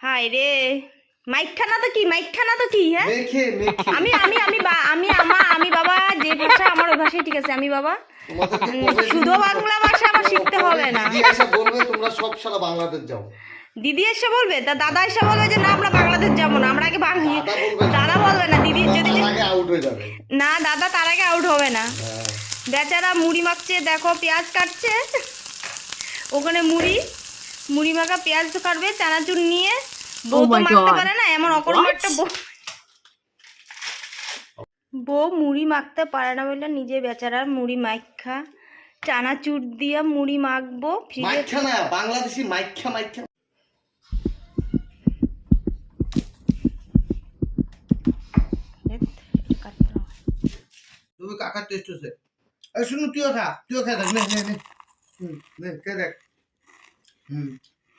High রে, মাইকখানা তো কি হ্যাঁ? আমি আমি আমি আমি বাবা যে ভাষা আমার ওই ভাষাই ঠিক আছে। আমি বাবা শুধু বাংলা ভাষা আমার শিখতে হবে না। দিদি এসে বলবে তোমরা সব সারা বাংলাদেশ যাও। দিদি এসে বলবে, তা দাদা এসে বলবে যে না আমরা বাংলাদেশ যাবো না, আমরা আগে দাদা বলবে না, দিদি যদি আউট হয়ে যাবে। না, দাদা তার আগে আউট হবে না। বেচারা মুড়ি মাখছে, দেখো পেঁয়াজ কাটছে ওখানে, মুড়ি মাখা পেঁয়াজ তো কাটবে, চানাচুর নিয়ে। বউ তো মাখতে পারে না, এমন অকর্ম একটা বউ মুড়ি মাখতে পারে না বললে নিজে বেচারা মুড়ি মাখা চানাচুর দিয়ে মুড়ি মাখবো মাইখা না, বাংলাদেশি মাইখা। তুমি কাকার টেস্ট হচ্ছে। শুনু তুইও খা দেখ, নে কে দেখ।